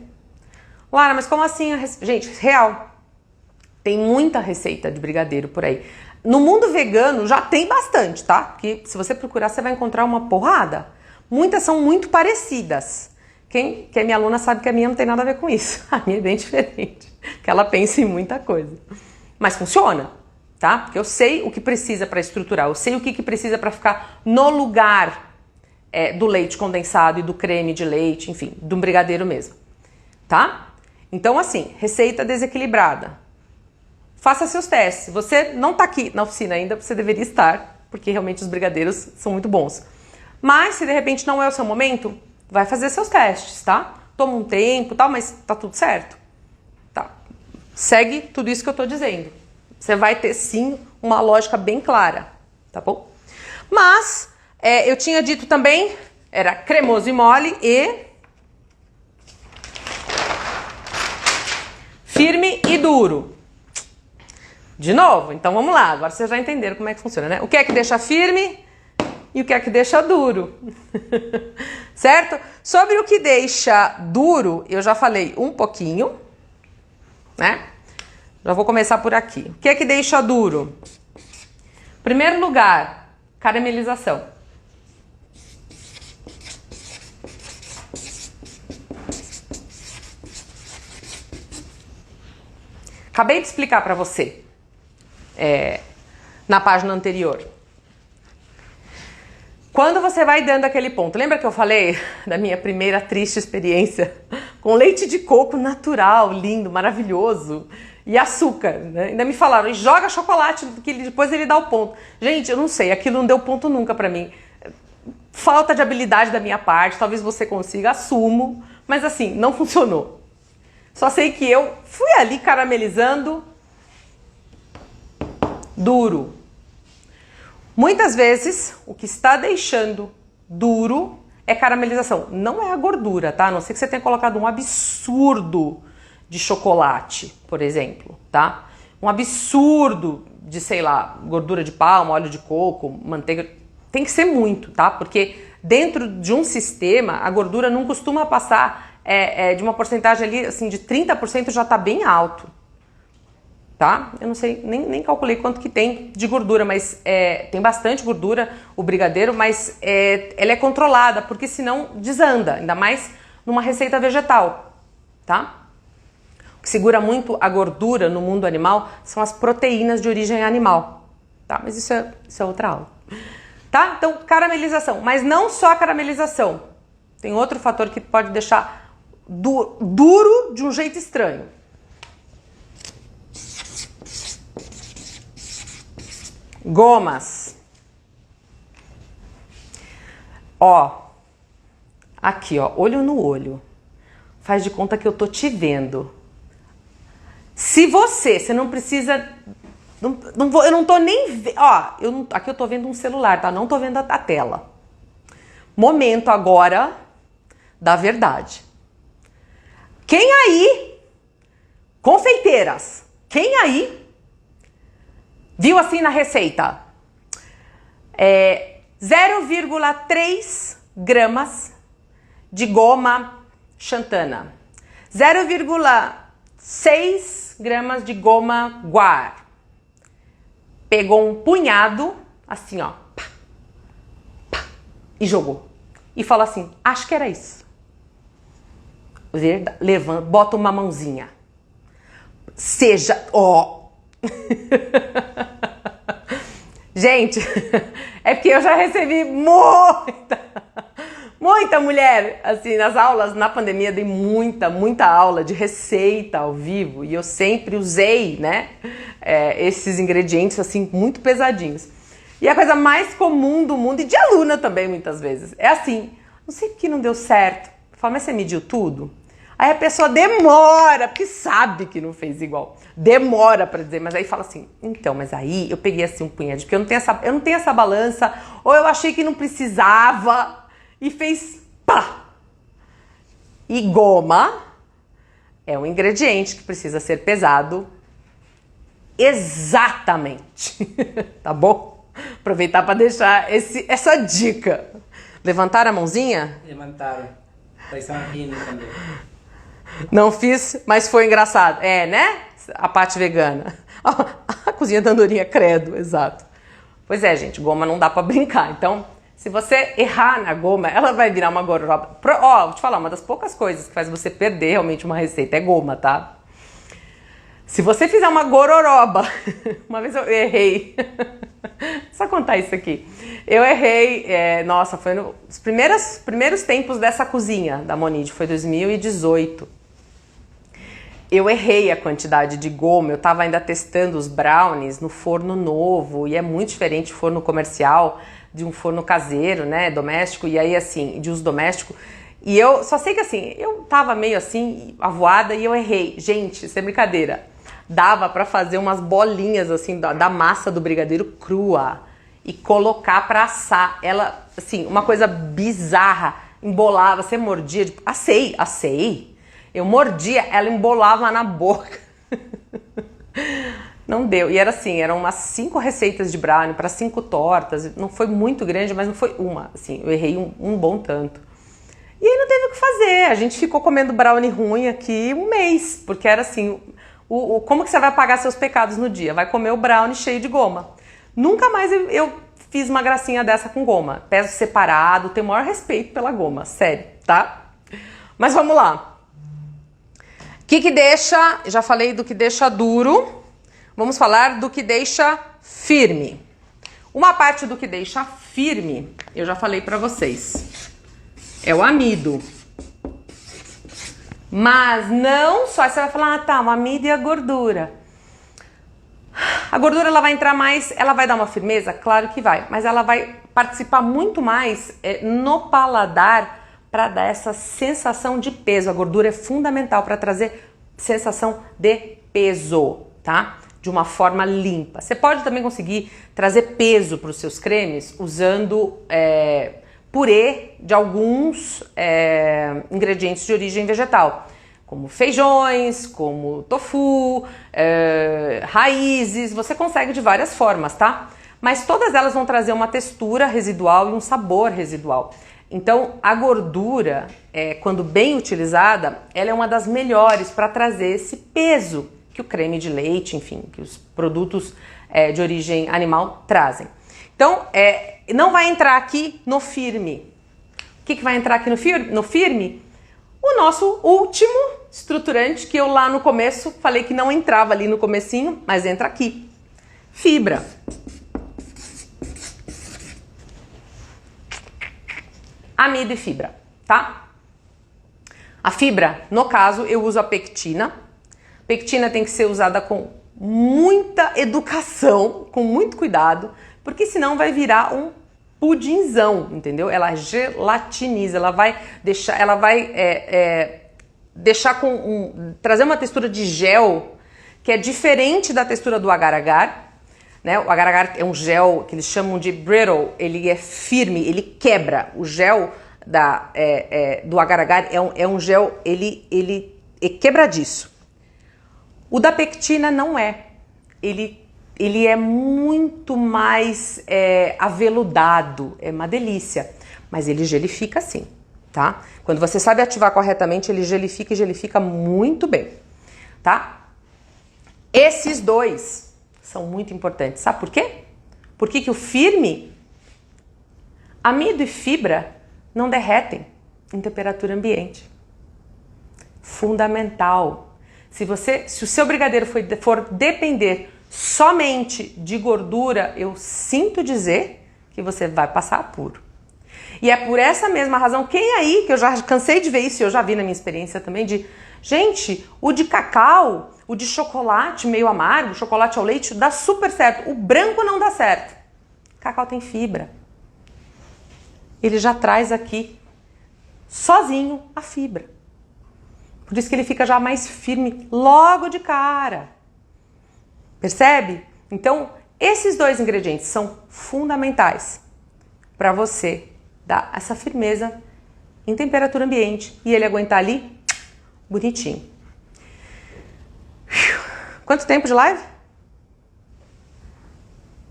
Lara, mas como assim? Gente, real. Tem muita receita de brigadeiro por aí. No mundo vegano já tem bastante, tá? Porque se você procurar, você vai encontrar uma porrada. Muitas são muito parecidas. Quem é minha aluna sabe que a minha não tem nada a ver com isso. A minha é bem diferente. Que ela pensa em muita coisa. Mas funciona, tá? Porque eu sei o que precisa para estruturar. Eu sei o que precisa para ficar no lugar do leite condensado e do creme de leite, enfim, do brigadeiro mesmo. Tá? Então, assim, receita desequilibrada. Faça seus testes. Se você não está aqui na oficina ainda, você deveria estar, porque realmente os brigadeiros são muito bons. Mas, se de repente não é o seu momento, vai fazer seus testes, tá? Toma um tempo e tal, mas tá tudo certo. Tá. Segue tudo isso que eu tô dizendo. Você vai ter, sim, uma lógica bem clara, tá bom? Mas, eu tinha dito também, era cremoso e mole e firme e duro. De novo, então vamos lá, agora vocês já entenderam como é que funciona, né? O que é que deixa firme e o que é que deixa duro, certo? Sobre o que deixa duro, eu já falei um pouquinho, né? Já vou começar por aqui. O que é que deixa duro? Primeiro lugar, caramelização. Acabei de explicar para você. Na página anterior. Quando você vai dando aquele ponto, lembra que eu falei da minha primeira triste experiência com leite de coco natural, lindo, maravilhoso, e açúcar, né? Ainda me falaram, e joga chocolate, que depois ele dá o ponto. Gente, eu não sei, aquilo não deu ponto nunca pra mim. Falta de habilidade da minha parte, talvez você consiga, assumo, mas assim, não funcionou. Só sei que eu fui ali caramelizando duro. Muitas vezes, o que está deixando duro é caramelização. Não é a gordura, tá? A não ser que você tenha colocado um absurdo de chocolate, por exemplo, tá? Um absurdo de, sei lá, gordura de palma, óleo de coco, manteiga. Tem que ser muito, tá? Porque dentro de um sistema, a gordura não costuma passar de uma porcentagem ali, assim, de 30% já tá bem alto, tá? Eu não sei, nem calculei quanto que tem de gordura, mas tem bastante gordura o brigadeiro, mas ela é controlada, porque senão desanda, ainda mais numa receita vegetal, tá? O que segura muito a gordura no mundo animal são as proteínas de origem animal, tá? Mas isso é outra aula, tá? Então, caramelização, mas não só a caramelização. Tem outro fator que pode deixar duro de um jeito estranho. Gomas. Ó, aqui, ó, olho no olho. Faz de conta que eu tô te vendo. Se você não precisa... eu não tô nem vendo... Ó, aqui eu tô vendo um celular, tá? Não tô vendo a tela. Momento agora da verdade. Quem aí, confeiteiras, quem aí viu assim na receita? 0,3 gramas de goma xantana. 0,6 gramas de goma guar. Pegou um punhado, assim, ó, pá, pá, e jogou. E falou assim, acho que era isso. Levanta, bota uma mãozinha. Seja, ó. Gente, é porque eu já recebi muita mulher, assim, nas aulas, na pandemia dei muita aula de receita ao vivo e eu sempre usei, né, esses ingredientes, assim, muito pesadinhos. E a coisa mais comum do mundo, e de aluna também, muitas vezes, é assim, não sei porque não deu certo. Eu falo, mas você mediu tudo? Aí a pessoa demora, porque sabe que não fez igual. Demora pra dizer, mas aí fala assim, então, mas aí eu peguei assim um punhado, porque eu não tenho essa balança, ou eu achei que não precisava, e fez pá! E goma é um ingrediente que precisa ser pesado exatamente, tá bom? Aproveitar para deixar essa dica. Levantaram a mãozinha? Levantaram. Estavam rindo também. Não fiz, mas foi engraçado. É, né? A parte vegana. A cozinha da Andorinha, credo, exato. Pois é, gente, goma não dá pra brincar. Então, se você errar na goma, ela vai virar uma gororoba. Ó, vou te falar, uma das poucas coisas que faz você perder realmente uma receita é goma, tá? Se você fizer uma gororoba, uma vez eu errei. Só contar isso aqui. Eu errei, nossa, foi nos primeiros tempos dessa cozinha da Monide, foi 2018. Eu errei a quantidade de goma, eu tava ainda testando os brownies no forno novo, e é muito diferente o forno comercial de um forno caseiro, né, doméstico, e aí assim, de uso doméstico. E eu só sei que assim, eu tava meio assim, avoada, e eu errei. Gente, sem brincadeira, dava pra fazer umas bolinhas assim da massa do brigadeiro crua e colocar pra assar. Ela, assim, uma coisa bizarra, embolava, você mordia, tipo, assei. Eu mordia, ela embolava na boca. Não deu. E era assim, eram umas 5 receitas de brownie para 5 tortas. Não foi muito grande, mas não foi uma. Assim, eu errei um bom tanto. E aí não teve o que fazer. A gente ficou comendo brownie ruim aqui um mês. Porque era assim, como que você vai pagar seus pecados no dia? Vai comer o brownie cheio de goma. Nunca mais eu fiz uma gracinha dessa com goma. Peso separado, tenho o maior respeito pela goma. Sério, tá? Mas vamos lá. O que deixa, já falei do que deixa duro, vamos falar do que deixa firme. Uma parte do que deixa firme, eu já falei pra vocês, é o amido. Mas não só, você vai falar, tá, o amido e a gordura. A gordura ela vai entrar mais, ela vai dar uma firmeza? Claro que vai, mas ela vai participar muito mais no paladar, para dar essa sensação de peso. A gordura é fundamental para trazer sensação de peso, tá? De uma forma limpa. Você pode também conseguir trazer peso para os seus cremes usando purê de alguns ingredientes de origem vegetal, como feijões, como tofu, raízes, você consegue de várias formas, tá? Mas todas elas vão trazer uma textura residual e um sabor residual. Então, a gordura, quando bem utilizada, ela é uma das melhores para trazer esse peso que o creme de leite, enfim, que os produtos de origem animal trazem. Então, não vai entrar aqui no firme. O que vai entrar aqui no firme? O nosso último estruturante, que eu lá no começo falei que não entrava ali no comecinho, mas entra aqui. Fibra. Amido e fibra, tá? A fibra, no caso, eu uso a pectina. Pectina tem que ser usada com muita educação, com muito cuidado, porque senão vai virar um pudinzão, entendeu? Ela gelatiniza, ela vai deixar, trazer uma textura de gel que é diferente da textura do agar-agar, né? O agar-agar é um gel que eles chamam de brittle, ele é firme, ele quebra. O gel do agar-agar é um gel, ele é quebradiço. O da pectina não é. Ele é muito mais aveludado, é uma delícia, mas ele gelifica sim, tá? Quando você sabe ativar corretamente, ele gelifica e gelifica muito bem, tá? Esses dois são muito importantes, sabe por quê? Por que o firme, amido e fibra não derretem em temperatura ambiente? Fundamental. Se o seu brigadeiro for depender somente de gordura, eu sinto dizer que você vai passar apuro. E é por essa mesma razão, quem aí, que eu já cansei de ver isso, eu já vi na minha experiência também, gente, o de cacau, o de chocolate meio amargo, chocolate ao leite, dá super certo. O branco não dá certo. Cacau tem fibra. Ele já traz aqui, sozinho, a fibra. Por isso que ele fica já mais firme logo de cara. Percebe? Então, esses dois ingredientes são fundamentais para você dar essa firmeza em temperatura ambiente e ele aguentar ali bonitinho. Quanto tempo de live?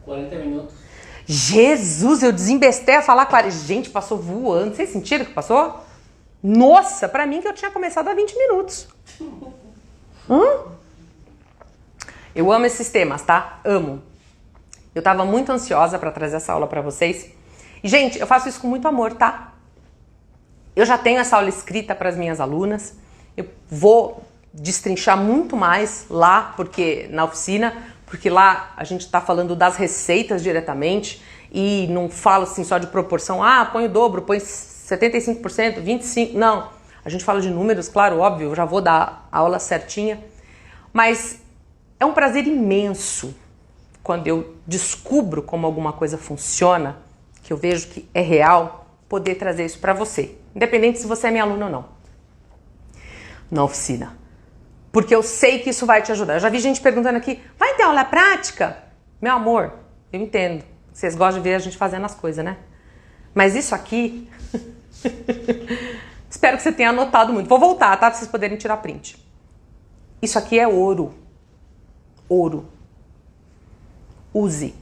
40 minutos. Jesus, eu desembestei a falar 40. Gente, passou voando. Vocês sentiram que passou? Nossa, pra mim que eu tinha começado há 20 minutos. Eu amo esses temas, tá? Amo. Eu tava muito ansiosa pra trazer essa aula pra vocês. E, gente, eu faço isso com muito amor, tá? Eu já tenho essa aula escrita para as minhas alunas. Eu vou destrinchar muito mais lá, na oficina, porque lá a gente tá falando das receitas diretamente e não falo assim só de proporção. Põe o dobro, põe 75%, 25%. Não, a gente fala de números, claro, óbvio, eu já vou dar a aula certinha. Mas é um prazer imenso quando eu descubro como alguma coisa funciona, que eu vejo que é real, poder trazer isso para você. Independente se você é minha aluna ou não. Na oficina. Porque eu sei que isso vai te ajudar. Eu já vi gente perguntando aqui, vai ter aula prática? Meu amor, eu entendo. Vocês gostam de ver a gente fazendo as coisas, né? Mas isso aqui... Espero que você tenha anotado muito. Vou voltar, tá? Pra vocês poderem tirar print. Isso aqui é ouro. Ouro. Use.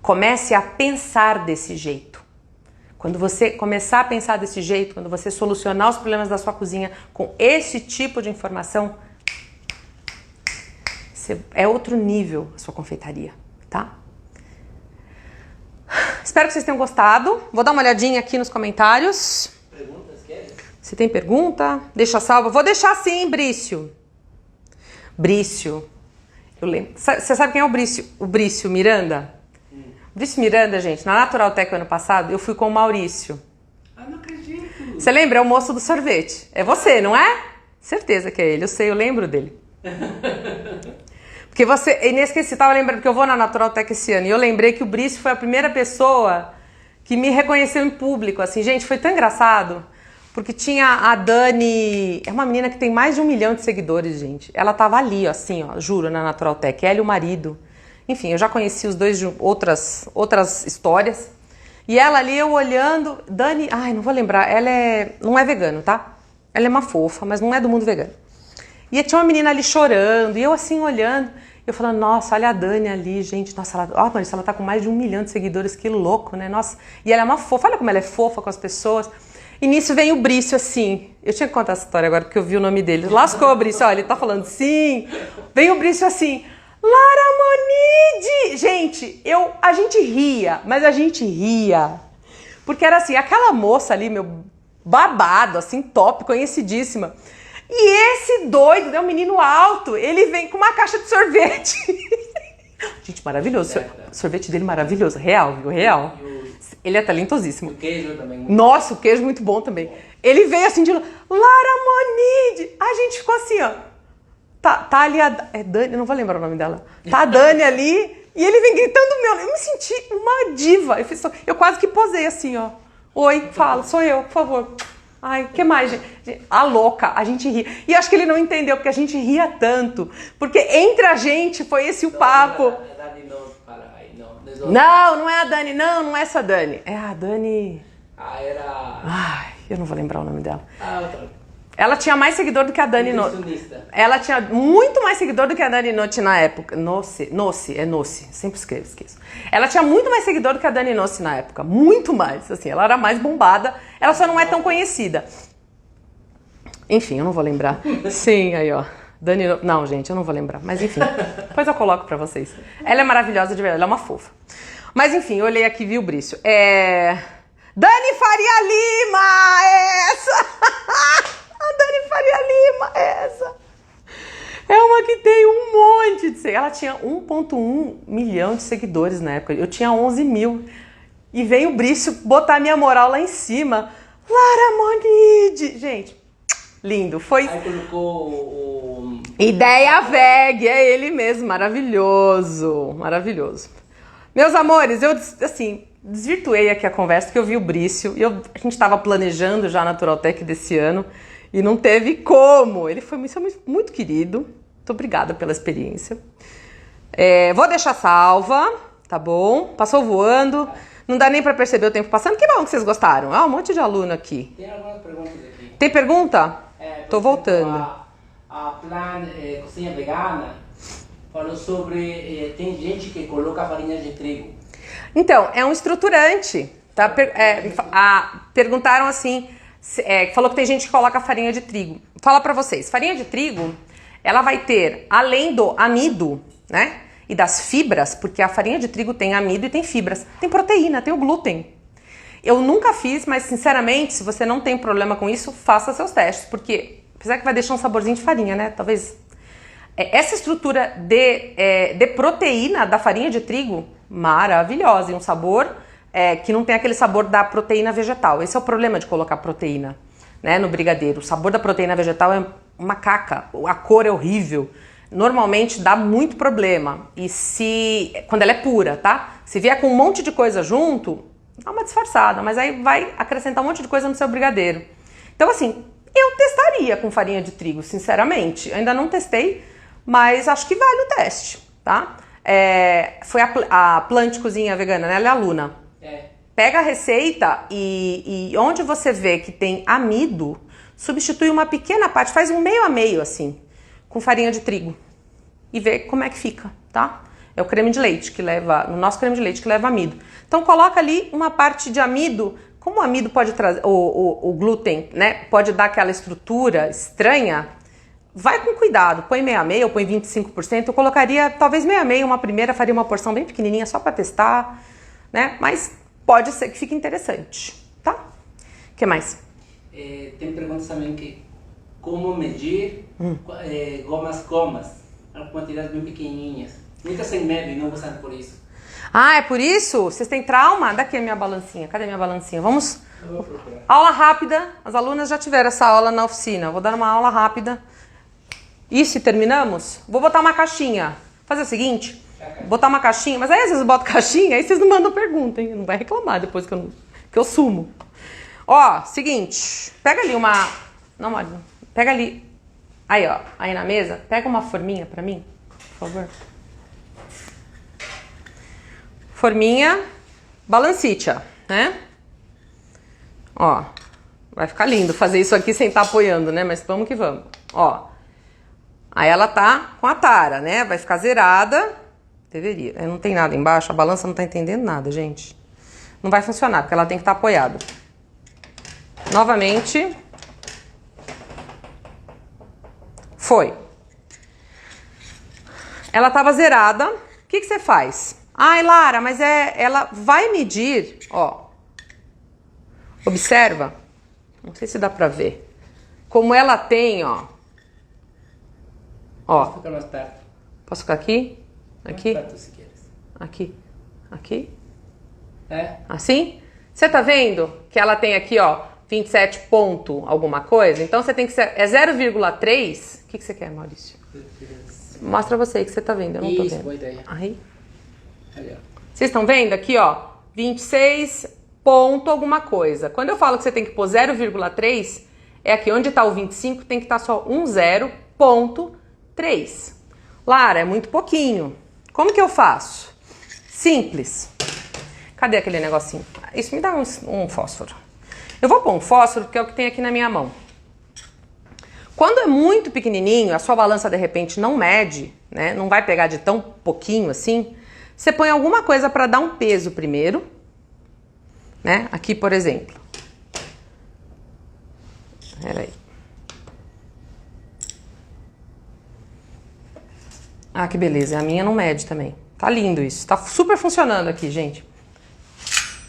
Comece a pensar desse jeito. Quando você começar a pensar desse jeito, quando você solucionar os problemas da sua cozinha com esse tipo de informação, é outro nível a sua confeitaria, tá? Espero que vocês tenham gostado. Vou dar uma olhadinha aqui nos comentários. Perguntas, quer? Se tem pergunta, deixa salva. Vou deixar sim, Brício. Brício. Eu lembro. Você sabe quem é o Brício? O Brício Miranda? Brício Miranda, gente, na Natural Tech ano passado, eu fui com o Maurício. Não acredito. Você lembra? É o moço do sorvete. É você, não é? Certeza que é ele. Eu sei, eu lembro dele. Porque você... É inesquecível. Tava lembrando que eu vou na Natural Tech esse ano. E eu lembrei que o Brício foi a primeira pessoa que me reconheceu em público. Assim, gente, foi tão engraçado. Porque tinha a Dani... É uma menina que tem mais de 1 milhão de seguidores, gente. Ela tava ali, ó, assim, ó, juro, na Natural Tech. Ela e o marido. Enfim, eu já conheci os dois de outras histórias. E ela ali, eu olhando, Dani, ai, não vou lembrar, não é vegano, tá? Ela é uma fofa, mas não é do mundo vegano. E tinha uma menina ali chorando, e eu assim olhando, eu falando, nossa, olha a Dani ali, gente, nossa, Marissa, ela tá com mais de 1 milhão de seguidores, que louco, né? Nossa, e ela é uma fofa, olha como ela é fofa com as pessoas. E nisso vem o Brício assim, eu tinha que contar essa história agora, porque eu vi o nome dele, lascou o Brício, olha, ele tá falando sim, vem o Brício assim, Lara Monide! Gente, a gente ria, mas a gente ria. Porque era assim, aquela moça ali, meu babado, assim, top, conhecidíssima. E esse doido, né, um menino alto, ele vem com uma caixa de sorvete. Gente, maravilhoso. O sorvete dele maravilhoso. Real, viu? Real. Ele é talentosíssimo. O queijo também. Nossa, o queijo muito bom também. Ele veio assim de Lara Monide! A gente ficou assim, ó. Tá ali é Dani, eu não vou lembrar o nome dela. Tá a Dani ali e ele vem gritando meu. Eu me senti uma diva. Eu quase que posei assim, ó. Oi, fala, sou eu, por favor. Ai, o que mais, gente? A louca, a gente ria. E acho que ele não entendeu, porque a gente ria tanto. Porque entre a gente foi esse o papo. Não é a Dani, não é essa Dani. É a Dani. Ai, eu não vou lembrar o nome dela. Outra. Ela tinha mais seguidor do que a Dani Notti. Ela tinha muito mais seguidor do que a Dani Notti na época. Noci, sempre esqueço. Ela tinha muito mais seguidor do que a Dani Notti na época. Muito mais, assim, ela era mais bombada. Ela só não é tão conhecida. Enfim, eu não vou lembrar. Sim, aí ó. Não, gente, eu não vou lembrar. Mas enfim, depois eu coloco pra vocês. Ela é maravilhosa de verdade, ela é uma fofa. Mas enfim, eu olhei aqui e vi o Brício. Dani Faria Lima! Essa! A Dani Faria Lima, essa. É uma que tem um monte de seguidores. Ela tinha 1,1 milhão de seguidores na época. Eu tinha 11 mil. E veio o Brício botar minha moral lá em cima. Lara Monide. Gente, lindo. Foi. Aí colocou o... Ideia VEG. É ele mesmo. Maravilhoso. Maravilhoso. Meus amores, eu, assim, desvirtuei aqui a conversa, porque eu vi o Brício. E a gente estava planejando já a Naturaltech desse ano. E não teve como. Ele foi muito querido. Muito obrigada pela experiência. Vou deixar salva, tá bom? Passou voando. Não dá nem pra perceber o tempo passando. Que bom que vocês gostaram. Um monte de aluno aqui. Tem algumas perguntas aqui. Tem pergunta? Tô voltando. A Plan Cozinha Vegana falou sobre... tem gente que coloca farinha de trigo. Então, é um estruturante. Tá? Perguntaram assim... falou que tem gente que coloca farinha de trigo. Fala pra vocês, farinha de trigo, ela vai ter, além do amido, né, e das fibras, porque a farinha de trigo tem amido e tem fibras, tem proteína, tem o glúten. Eu nunca fiz, mas sinceramente, se você não tem problema com isso, faça seus testes, porque apesar que vai deixar um saborzinho de farinha, né, talvez... essa estrutura de proteína da farinha de trigo, maravilhosa, e um sabor... que não tem aquele sabor da proteína vegetal. Esse é o problema de colocar proteína, né, no brigadeiro. O sabor da proteína vegetal é uma caca, a cor é horrível. Normalmente dá muito problema. E quando ela é pura, tá? Se vier com um monte de coisa junto, dá uma disfarçada, mas aí vai acrescentar um monte de coisa no seu brigadeiro. Então assim, eu testaria com farinha de trigo, sinceramente. Ainda não testei, mas acho que vale o teste, tá? Foi a Plant Cozinha Vegana, né? Ela é aluna. Pega a receita e onde você vê que tem amido, substitui uma pequena parte, faz um meio a meio assim, com farinha de trigo e vê como é que fica, tá? É o creme de leite que leva, no nosso creme de leite que leva amido. Então coloca ali uma parte de amido, como o amido pode trazer, o glúten, né, pode dar aquela estrutura estranha, vai com cuidado, põe meio a meio ou põe 25%, eu colocaria talvez meio a meio, uma primeira, faria uma porção bem pequenininha só para testar, né, mas pode ser que fique interessante, tá? O que mais? Tem perguntas também que como medir gomas, quantidades bem pequenininhas. Muitas sem medo e não gostam por isso. Ah, é por isso? Vocês têm trauma? Daqui a minha balancinha. Cadê minha balancinha? Vamos... Eu vou procurar. Aula rápida. As alunas já tiveram essa aula na oficina. Vou dar uma aula rápida. E se terminamos? Vou botar uma caixinha. Fazer o seguinte... Botar uma caixinha, mas aí às vezes eu boto caixinha, aí vocês não mandam pergunta, hein? Não vai reclamar depois que eu sumo. Ó, seguinte, pega ali não, pega ali, aí ó, aí na mesa, pega uma forminha pra mim, por favor. Forminha, balancite, ó. né? Ó, vai ficar lindo fazer isso aqui sem estar apoiando, né? Mas vamos que vamos. Ó, aí ela tá com a tara, né? Vai ficar zerada. Deveria. Não tem nada embaixo, a balança não tá entendendo nada, gente. Não vai funcionar, porque ela tem que estar apoiada. Novamente. Foi. Ela tava zerada. O que você faz? Ai, Lara, mas ela vai medir, ó. Observa. Não sei se dá pra ver. Como ela tem, ó. Ó. Posso ficar mais perto? Posso ficar aqui? Aqui? Mais perto, se queres. Aqui. Aqui? É? Assim? Você tá vendo que ela tem aqui, ó, 27 ponto alguma coisa? Então você tem que ser... É 0,3? O que você quer, Maurício? Mostra você aí que você tá vendo, eu não tô Isso, vendo. boa ideia. Aí. Aí, ó. Vocês estão vendo aqui, ó, 26 ponto alguma coisa. Quando eu falo que você tem que pôr 0,3, é aqui onde tá o 25, tem que estar só um 0,3. Lara, é muito pouquinho. Como que eu faço? Simples. Cadê aquele negocinho? Isso me dá um fósforo. Eu vou pôr um fósforo porque é o que tem aqui na minha mão. Quando é muito pequenininho, a sua balança de repente não mede, né? Não vai pegar de tão pouquinho assim. Você põe alguma coisa para dar um peso primeiro, né? Aqui, por exemplo. Peraí. Ah, que beleza. A minha não mede também. Tá lindo isso. Tá super funcionando aqui, gente.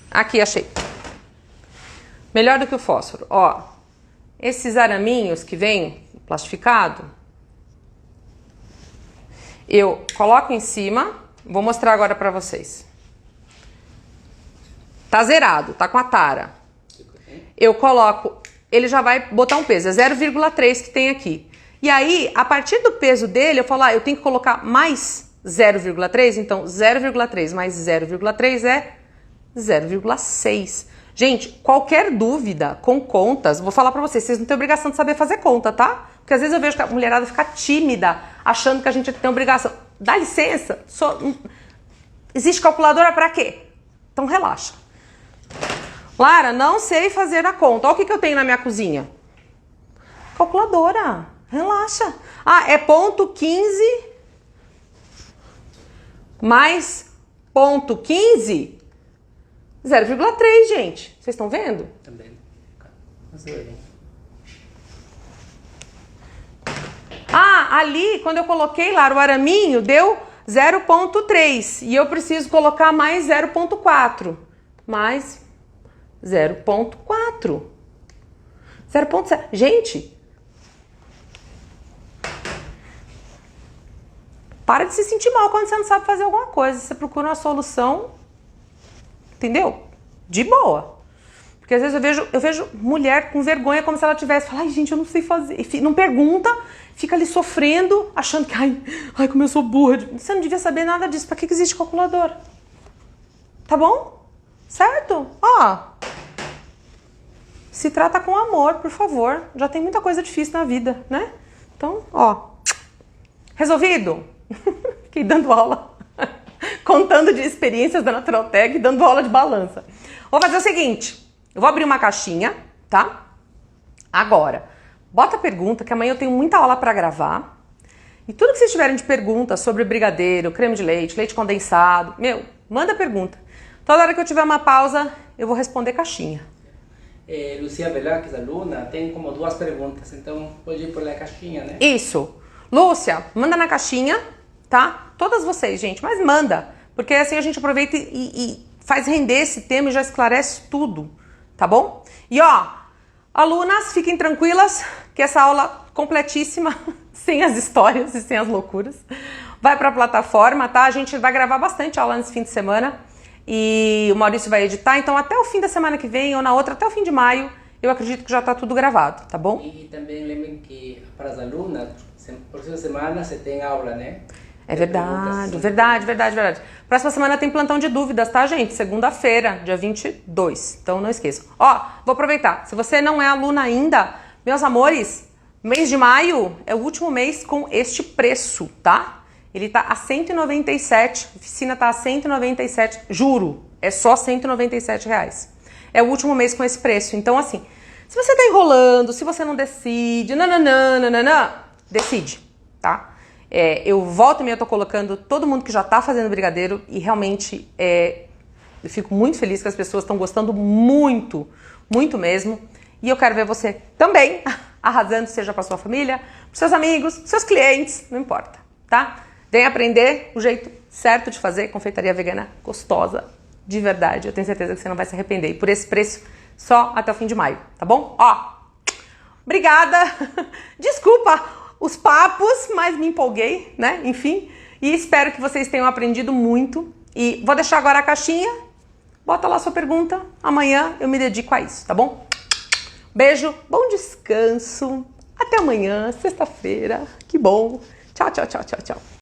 Aqui, achei. Melhor do que o fósforo. Ó, esses araminhos que vem plastificado, eu coloco em cima. Vou mostrar agora pra vocês. Tá zerado, tá com a tara. Eu coloco, ele já vai botar um peso, é 0,3 que tem aqui. E aí, a partir do peso dele, eu falo, eu tenho que colocar mais 0,3, então 0,3 mais 0,3 é 0,6. Gente, qualquer dúvida com contas, vou falar pra vocês não têm obrigação de saber fazer conta, tá? Porque às vezes eu vejo que a mulherada fica tímida, achando que a gente tem obrigação. Dá licença, existe calculadora pra quê? Então relaxa. Lara, não sei fazer a conta. Olha o que eu tenho na minha cozinha. Calculadora, relaxa. Ah, é ponto 15 mais ponto 15... 0,3, gente. Vocês estão vendo? Também. Ah, ali, quando eu coloquei lá o araminho, deu 0,3. E eu preciso colocar mais 0,4. Mais 0,4. 0,7. Gente, para de se sentir mal quando você não sabe fazer alguma coisa. Você procura uma solução... Entendeu? De boa. Porque às vezes eu vejo mulher com vergonha como se ela tivesse. Fala, ai gente, eu não sei fazer. E não pergunta, fica ali sofrendo, achando que, ai, como eu sou burra. Você não devia saber nada disso. Pra que existe calculadora? Tá bom? Certo? Ó. Se trata com amor, por favor. Já tem muita coisa difícil na vida, né? Então, ó. Resolvido? Fiquei dando aula. Contando de experiências da Naturaltech, dando aula de balança. Vou fazer o seguinte, eu vou abrir uma caixinha, tá? Agora, bota a pergunta, que amanhã eu tenho muita aula para gravar. E tudo que vocês tiverem de pergunta sobre brigadeiro, creme de leite, leite condensado, manda pergunta. Toda hora que eu tiver uma pausa, eu vou responder caixinha. Lucia Velarquez, aluna, tem como 2 perguntas, então pode ir por lá a caixinha, né? Isso. Lúcia, manda na caixinha, tá? Todas vocês, gente, mas manda. Porque assim a gente aproveita e faz render esse tema e já esclarece tudo, tá bom? E ó, alunas, fiquem tranquilas que essa aula completíssima, sem as histórias e sem as loucuras, vai pra plataforma, tá? A gente vai gravar bastante aula nesse fim de semana e o Maurício vai editar, então até o fim da semana que vem ou na outra, até o fim de maio, eu acredito que já tá tudo gravado, tá bom? E também lembrem que para as alunas, próxima semana você tem aula, né? É verdade, verdade. Próxima semana tem plantão de dúvidas, tá, gente? Segunda-feira, dia 22. Então não esqueçam. Ó, vou aproveitar. Se você não é aluna ainda, meus amores, mês de maio é o último mês com este preço, tá? Ele tá a 197, a oficina tá a 197, juro. É só R$197. É o último mês com esse preço. Então, assim, se você tá enrolando, se você não decide, decide, tá? Eu volto e meia, eu tô colocando todo mundo que já tá fazendo brigadeiro e realmente eu fico muito feliz que as pessoas estão gostando muito, muito mesmo. E eu quero ver você também arrasando, seja para sua família, para seus amigos, seus clientes, não importa, tá? Vem aprender o jeito certo de fazer confeitaria vegana gostosa, de verdade. Eu tenho certeza que você não vai se arrepender. E por esse preço, só até o fim de maio, tá bom? Ó, obrigada. Desculpa os papos, mas me empolguei, né? Enfim, e espero que vocês tenham aprendido muito. E vou deixar agora a caixinha. Bota lá sua pergunta. Amanhã eu me dedico a isso, tá bom? Beijo, bom descanso. Até amanhã, sexta-feira. Que bom. Tchau, tchau, tchau, tchau, tchau.